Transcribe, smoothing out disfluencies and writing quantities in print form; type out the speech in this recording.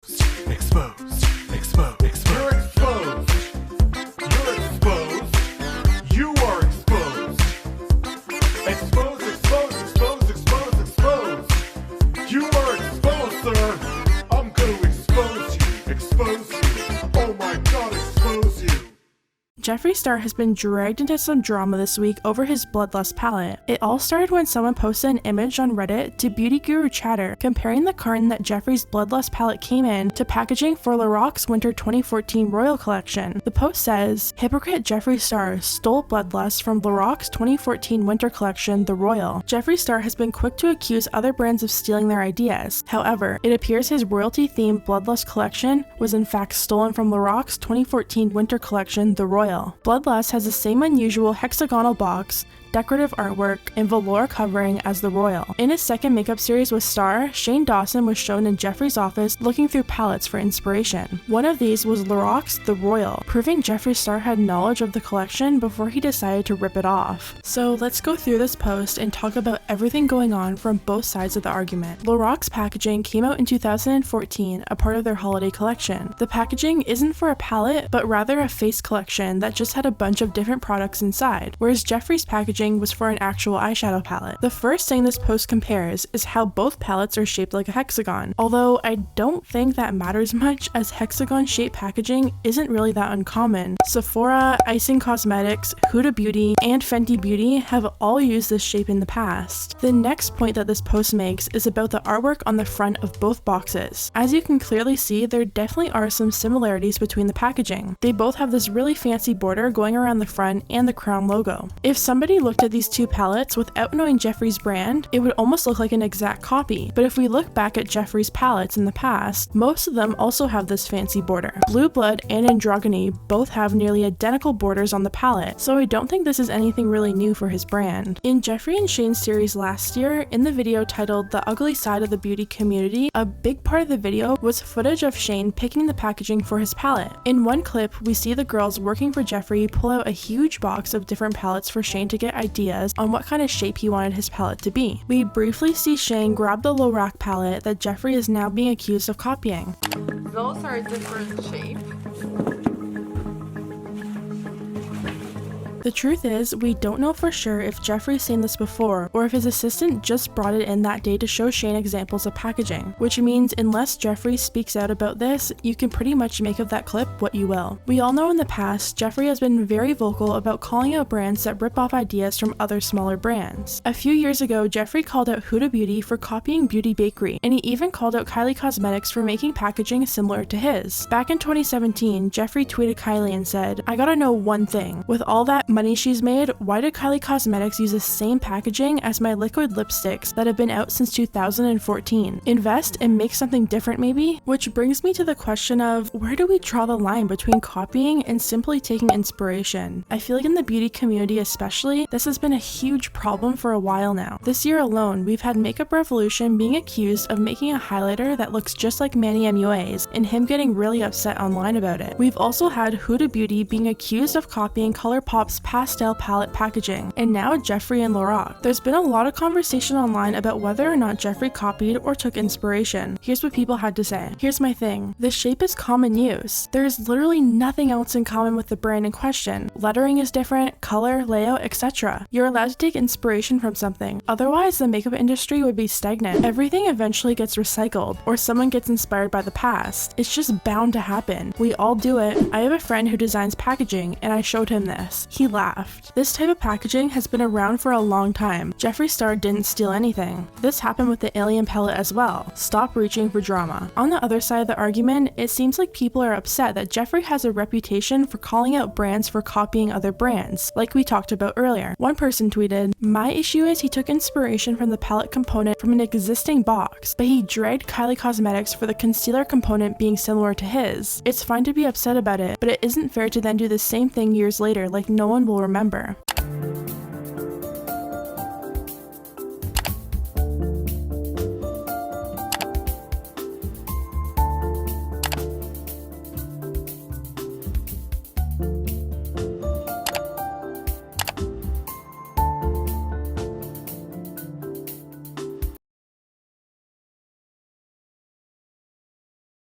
Exposed. Exposed. Exposed. You're exposed. You're exposed. You are exposed. Exposed, exposed, exposed, exposed, exposed. You are exposed, sir. I'm gonna expose you. Expose you. Oh my god, expose you. Jeffree Star has been dragged into some drama this week over his bloodlust palette. It all started when someone posted an image on Reddit to beauty guru chatter comparing the carton that Jeffree's bloodlust palette came in to packaging for Loraque's winter 2014 Royal collection. The post says, "Hypocrite Jeffree Star stole bloodlust from Loraque's 2014 winter collection, the Royal." Jeffree Star has been quick to accuse other brands of stealing their ideas. However, it appears his royalty-themed bloodlust collection was in fact stolen from Loraque's 2014 winter collection, the Royal. Bloodlust has the same unusual hexagonal box, decorative artwork, and velour covering as the Royal. In his second makeup series with Star, Shane Dawson was shown in Jeffree's office looking through palettes for inspiration. One of these was Loraque's The Royal, proving Jeffree Star had knowledge of the collection before he decided to rip it off. So let's go through this post and talk about everything going on from both sides of the argument. Loraque's packaging came out in 2014, a part of their holiday collection. The packaging isn't for a palette, but rather a face collection that just had a bunch of different products inside, whereas Jeffree's packaging was for an actual eyeshadow palette. The first thing this post compares is how both palettes are shaped like a hexagon, although I don't think that matters much as hexagon-shaped packaging isn't really that uncommon. Sephora, Icing Cosmetics, Huda Beauty, and Fenty Beauty have all used this shape in the past. The next point that this post makes is about the artwork on the front of both boxes. As you can clearly see, there definitely are some similarities between the packaging. They both have this really fancy border going around the front and the crown logo. If somebody looked at these two palettes without knowing Jeffree's brand, it would almost look like an exact copy. But if we look back at Jeffree's palettes in the past, most of them also have this fancy border. Blue Blood and Androgyny both have nearly identical borders on the palette, so I don't think this is anything really new for his brand. In Jeffree and Shane's series last year, in the video titled The Ugly Side of the Beauty Community, a big part of the video was footage of Shane picking the packaging for his palette. In one clip, we see the girls working for Jeffree pull out a huge box of different palettes for Shane to get ideas on what kind of shape he wanted his palette to be. We briefly see Shane grab the Loraque palette that Jeffree is now being accused of copying. Those are a different shape. The truth is, we don't know for sure if Jeffree's seen this before or if his assistant just brought it in that day to show Shane examples of packaging, which means unless Jeffree speaks out about this, you can pretty much make of that clip what you will. We all know in the past, Jeffree has been very vocal about calling out brands that rip off ideas from other smaller brands. A few years ago, Jeffree called out Huda Beauty for copying Beauty Bakery, and he even called out Kylie Cosmetics for making packaging similar to his. Back in 2017, Jeffree tweeted Kylie and said, "I gotta know one thing. With all that money she's made, why did Kylie Cosmetics use the same packaging as my liquid lipsticks that have been out since 2014? Invest and make something different maybe?" Which brings me to the question of, where do we draw the line between copying and simply taking inspiration? I feel like in the beauty community especially, this has been a huge problem for a while now. This year alone, we've had Makeup Revolution being accused of making a highlighter that looks just like Manny MUA's and him getting really upset online about it. We've also had Huda Beauty being accused of copying ColourPop's pastel palette packaging, and now Jeffree and Loraque. There's been a lot of conversation online about whether or not Jeffree copied or took inspiration. Here's what people had to say. Here's my thing. This shape is common use. There's literally nothing else in common with the brand in question. Lettering is different, color, layout, etc. You're allowed to take inspiration from something. Otherwise, the makeup industry would be stagnant. Everything eventually gets recycled, or someone gets inspired by the past. It's just bound to happen. We all do it. I have a friend who designs packaging, and I showed him this. He laughed. This type of packaging has been around for a long time. Jeffree Star didn't steal anything. This happened with the Alien palette as well. Stop reaching for drama. On the other side of the argument, it seems like people are upset that Jeffree has a reputation for calling out brands for copying other brands, like we talked about earlier. One person tweeted, "My issue is he took inspiration from the palette component from an existing box, but he dragged Kylie Cosmetics for the concealer component being similar to his. It's fine to be upset about it, but it isn't fair to then do the same thing years later like no one will remember."